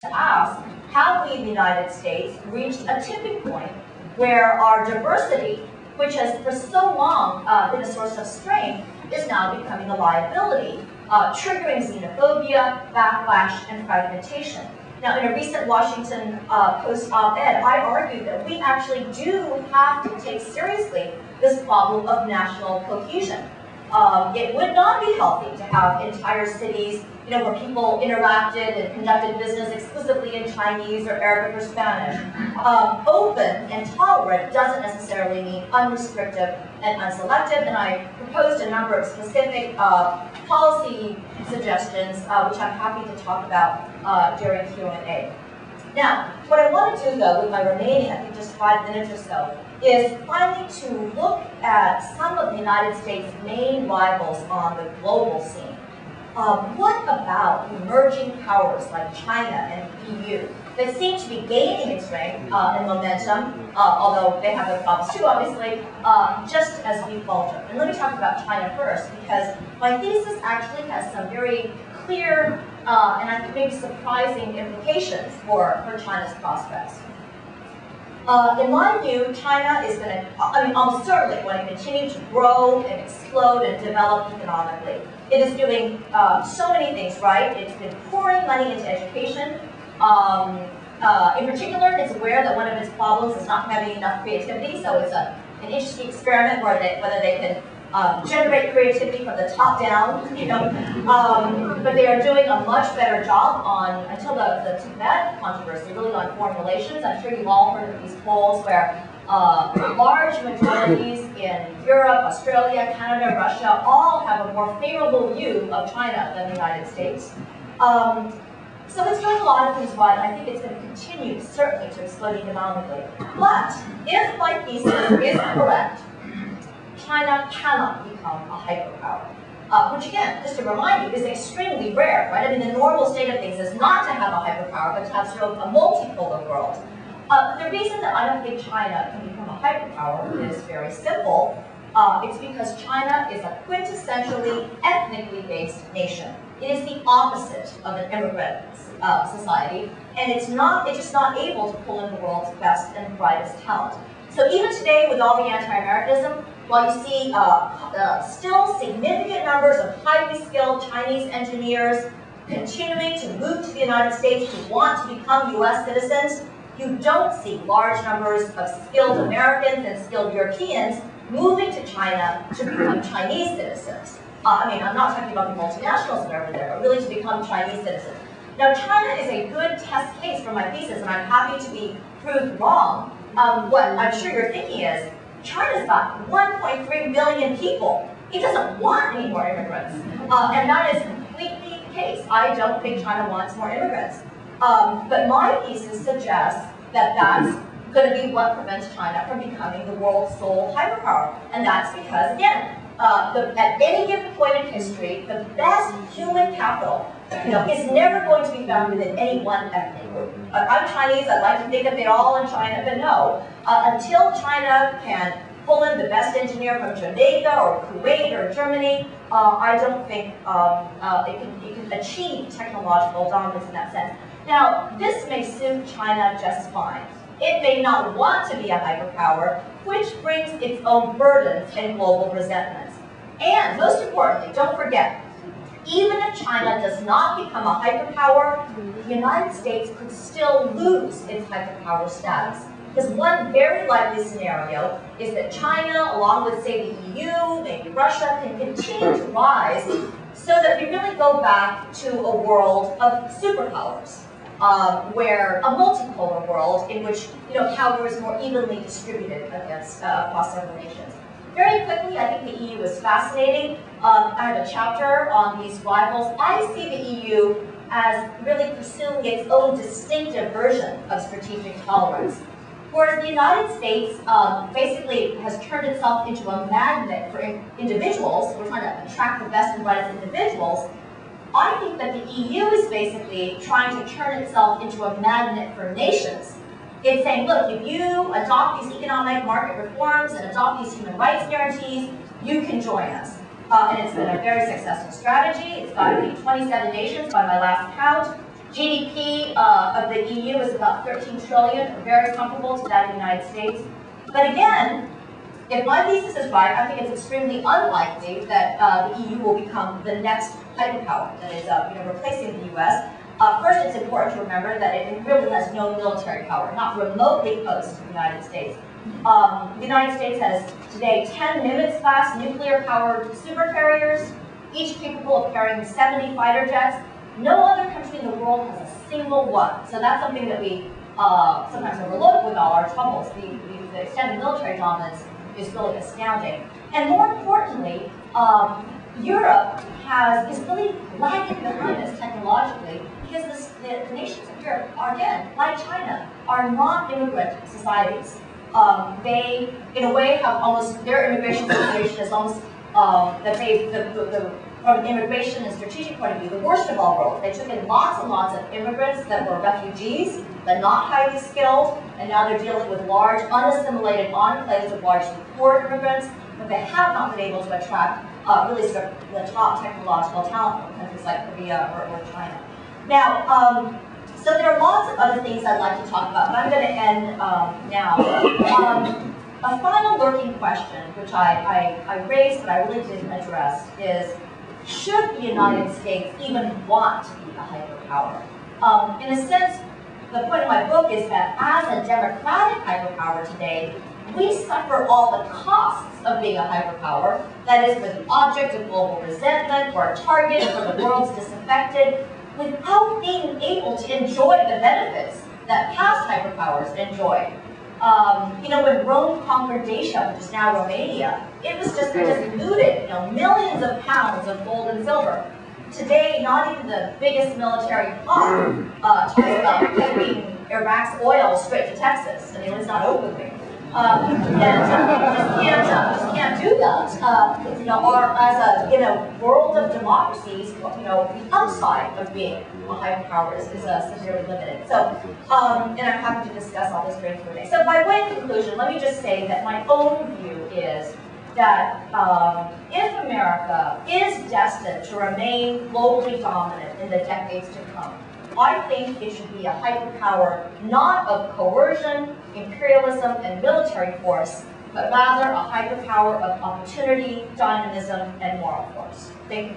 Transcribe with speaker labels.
Speaker 1: to ask, have we in the United States reached a tipping point where our diversity, which has for so long been a source of strength, is now becoming a liability, triggering xenophobia, backlash, and fragmentation. Now, in a recent Washington Post op-ed, I argued that we actually do have to take seriously this problem of national cohesion. It would not be healthy to have entire cities, where people interacted and conducted business exclusively in Chinese or Arabic or Spanish. Open and tolerant doesn't necessarily mean unrestrictive and unselective, and I proposed a number of specific policy suggestions, which I'm happy to talk about during Q&A. Now, what I want to do, though, with my remaining, I think just 5 minutes or so, is finally to look at some of the United States' main rivals on the global scene. What about emerging powers like China and the EU that seem to be gaining in strength and momentum, although they have their problems too, obviously, just as we falter? And let me talk about China first, because my thesis actually has some very clear and I think maybe surprising implications for China's prospects. In my view, China is going to, almost certainly going to continue to grow and explode and develop economically. It is doing so many things right. It's been pouring money into education. In particular, it's aware that one of its problems is not having enough creativity, so it's an interesting experiment whether they can generate creativity from the top down, but they are doing a much better job on, until the Tibet controversy, really on foreign relations. I'm sure you've all heard of these polls where large majorities in Europe, Australia, Canada, Russia, all have a more favorable view of China than the United States. So it's doing a lot of things right. I think it's going to continue, certainly, to explode economically. But if my thesis is correct, China cannot become a hyperpower, which again, just to remind you, is extremely rare, right? The normal state of things is not to have a hyperpower, but to have sort of a multipolar world. The reason that I don't think China can become a hyperpower is very simple. It's because China is a quintessentially ethnically based nation. It is the opposite of an immigrant society, and it's just not able to pull in the world's best and brightest talent. So even today, with all the anti-Americanism, while you see still significant numbers of highly skilled Chinese engineers continuing to move to the United States who want to become US citizens, you don't see large numbers of skilled Americans and skilled Europeans moving to China to become Chinese citizens. I'm not talking about the multinationals that are over there, but really to become Chinese citizens. Now, China is a good test case for my thesis, and I'm happy to be proved wrong. What I'm sure you're thinking is, China's got 1.3 billion people. It doesn't want any more immigrants. And that is completely the case. I don't think China wants more immigrants. But my thesis suggests that that's going to be what prevents China from becoming the world's sole hyperpower. And that's because, again, at any given point in history, the best human capital is never going to be found within any one ethnic group. I'm Chinese, I'd like to think of it all in China, but no. Until China can pull in the best engineer from Jamaica or Kuwait or Germany, I don't think it can achieve technological dominance in that sense. Now, this may suit China just fine. It may not want to be a hyperpower, which brings its own burdens and global resentments. And most importantly, don't forget, even if China does not become a hyperpower, the United States could still lose its hyperpower status. Because one very likely scenario is that China, along with, say, the EU, maybe Russia, can continue to rise so that we really go back to a world of superpowers. Where a multipolar world in which power is more evenly distributed across several nations. Very quickly, I think the EU is fascinating. I have a chapter on these rivals. I see the EU as really pursuing its own distinctive version of strategic tolerance. Whereas the United States basically has turned itself into a magnet for individuals. We're trying to attract the best and brightest individuals. I think that the EU is basically trying to turn itself into a magnet for nations. It's saying, look, if you adopt these economic market reforms and adopt these human rights guarantees, you can join us. And it's been a very successful strategy. It's got to be 27 nations by my last count. GDP of the EU is about 13 trillion, very comparable to that of the United States. But again, if my thesis is right, I think it's extremely unlikely that the EU will become the next hyperpower that is replacing the US. First, it's important to remember that it really has no military power, not remotely close to the United States. The United States has today 10 Nimitz-class nuclear-powered supercarriers, each capable of carrying 70 fighter jets. No other country in the world has a single one. So that's something that we sometimes overlook with all our troubles. The extent of military dominance is really astounding. And more importantly, Europe is really lagging behind us technologically because the nations of Europe are, again, like China, are not immigrant societies. They, in a way, have almost, their immigration situation is almost, from an immigration and strategic point of view, the worst of all worlds. They took in lots and lots of immigrants that were refugees, but not highly skilled, and now they're dealing with large, unassimilated enclaves of largely poor immigrants, but they have not been able to attract really sort of the top technological talent from countries like Korea or China. Now, so there are lots of other things I'd like to talk about, but I'm going to end now. A final lurking question, which I raised but I really didn't address, is should the United States even want to be a hyperpower? In a sense, the point of my book is that as a democratic hyperpower today, we suffer all the costs of being a hyperpower. That is, we're the object of global resentment, we're a target for the world's disaffected, without being able to enjoy the benefits that past hyperpowers enjoyed. When Rome conquered Dacia, which is now Romania, it just looted, millions of pounds of gold and silver. Today, not even the biggest military hawk talks about taking Iraq's oil straight to Texas. I mean, it's not openly. Just can't do that. In a world of democracies, the upside of being a hyperpower is severely limited. So, and I'm happy to discuss all this during Q&A. So, by way of conclusion, let me just say that my own view is that if America is destined to remain globally dominant in the decades to come, I think it should be a hyperpower not of coercion, imperialism, and military force, but rather a hyperpower of opportunity, dynamism, and moral force. Thank you.